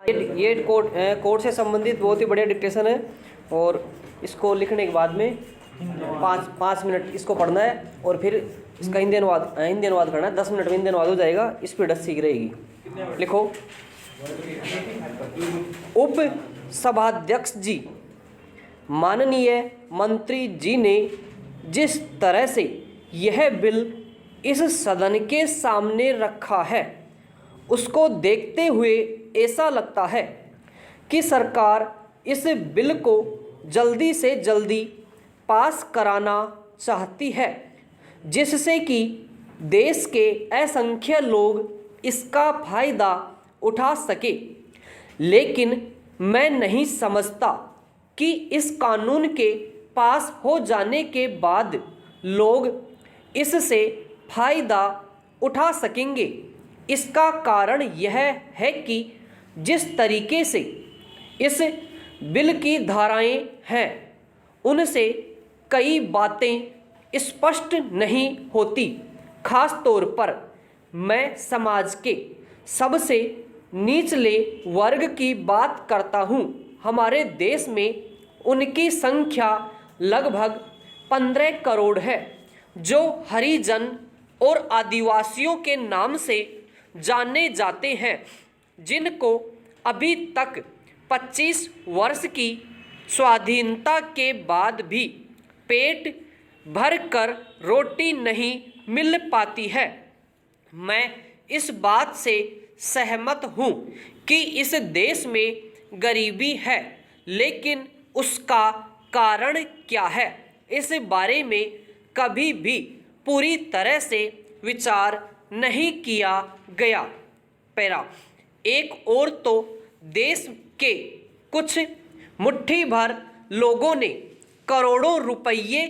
ये कोड से संबंधित बहुत ही बढ़िया डिक्टेशन है और इसको लिखने के बाद में पाँच मिनट इसको पढ़ना है और फिर इसका हिंदी अनुवाद करना है। 10 मिनट में हिंदी अनुवाद हो जाएगा। स्पीड अच्छी रहेगी। लिखो। उप सभाध्यक्ष जी, माननीय मंत्री जी ने जिस तरह से यह बिल इस सदन के सामने रखा है उसको देखते हुए ऐसा लगता है कि सरकार इस बिल को जल्दी से जल्दी पास कराना चाहती है, जिससे कि देश के असंख्य लोग इसका फायदा उठा सके। लेकिन मैं नहीं समझता कि इस कानून के पास हो जाने के बाद लोग इससे फायदा उठा सकेंगे। इसका कारण यह है कि जिस तरीके से इस बिल की धाराएं हैं उनसे कई बातें स्पष्ट नहीं होती। खास तौर पर मैं समाज के सबसे निचले वर्ग की बात करता हूँ। हमारे देश में उनकी संख्या लगभग 15 करोड़ है जो हरिजन और आदिवासियों के नाम से जाने जाते हैं, जिनको अभी तक 25 वर्ष की स्वाधीनता के बाद भी पेट भरकर रोटी नहीं मिल पाती है। मैं इस बात से सहमत हूँ कि इस देश में गरीबी है, लेकिन उसका कारण क्या है, इस बारे में कभी भी पूरी तरह से विचार नहीं किया गया। पैरा एक और तो देश के कुछ मुट्ठी भर लोगों ने करोड़ों रुपये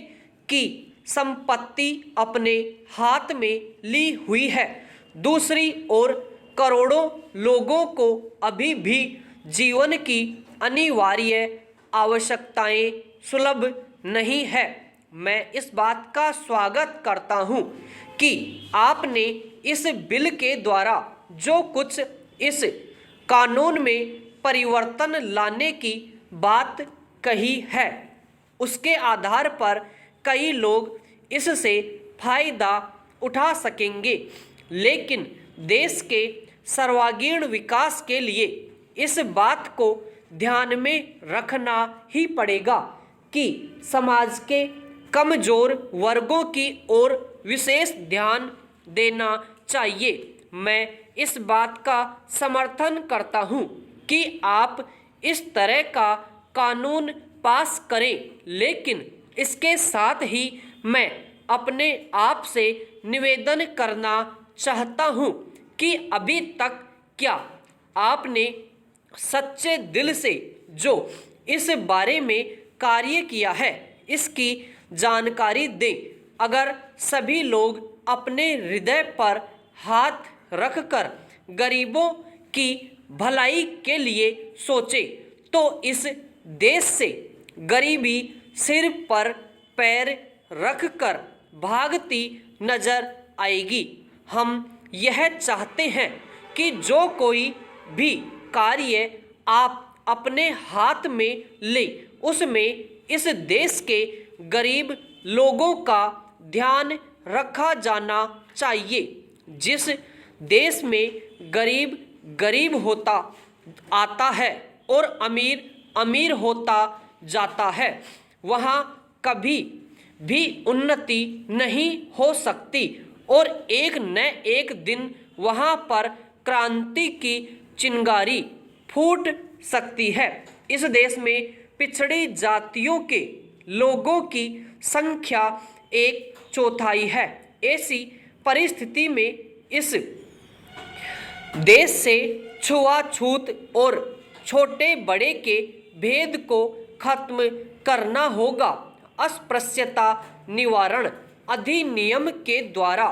की संपत्ति अपने हाथ में ली हुई है। दूसरी ओर करोड़ों लोगों को अभी भी जीवन की अनिवार्य आवश्यकताएं सुलभ नहीं है। मैं इस बात का स्वागत करता हूं कि आपने इस बिल के द्वारा जो कुछ इस कानून में परिवर्तन लाने की बात कही है उसके आधार पर कई लोग इससे फायदा उठा सकेंगे। लेकिन देश के सर्वांगीण विकास के लिए इस बात को ध्यान में रखना ही पड़ेगा कि समाज के कमजोर वर्गों की ओर विशेष ध्यान देना चाहिए। मैं इस बात का समर्थन करता हूं कि आप इस तरह का कानून पास करें, लेकिन इसके साथ ही मैं अपने आप से निवेदन करना चाहता हूं कि अभी तक क्या आपने सच्चे दिल से जो इस बारे में कार्य किया है इसकी जानकारी दें। अगर सभी लोग अपने हृदय पर हाथ रखकर गरीबों की भलाई के लिए सोचे तो इस देश से गरीबी सिर पर पैर रखकर भागती नजर आएगी। हम यह चाहते हैं कि जो कोई भी कार्य आप अपने हाथ में ले उसमें इस देश के गरीब लोगों का ध्यान रखा जाना चाहिए। जिस देश में गरीब गरीब होता आता है और अमीर अमीर होता जाता है वहाँ कभी भी उन्नति नहीं हो सकती और एक न एक दिन वहाँ पर क्रांति की चिंगारी फूट सकती है। इस देश में पिछड़ी जातियों के लोगों की संख्या 1/4 है। ऐसी परिस्थिति में इस देश से छुआछूत और छोटे बड़े के भेद को खत्म करना होगा। अस्पृश्यता निवारण अधिनियम के द्वारा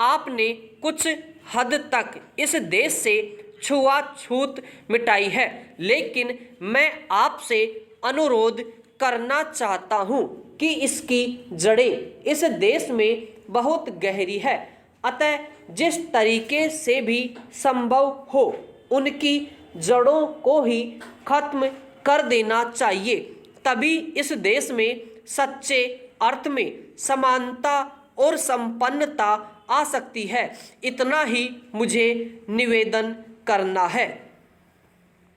आपने कुछ हद तक इस देश से छुआछूत मिटाई है, लेकिन मैं आपसे अनुरोध करना चाहता हूं कि इसकी जड़ें इस देश में बहुत गहरी है। अतः जिस तरीके से भी संभव हो उनकी जड़ों को ही खत्म कर देना चाहिए, तभी इस देश में सच्चे अर्थ में समानता और संपन्नता आ सकती है। इतना ही मुझे निवेदन करना है।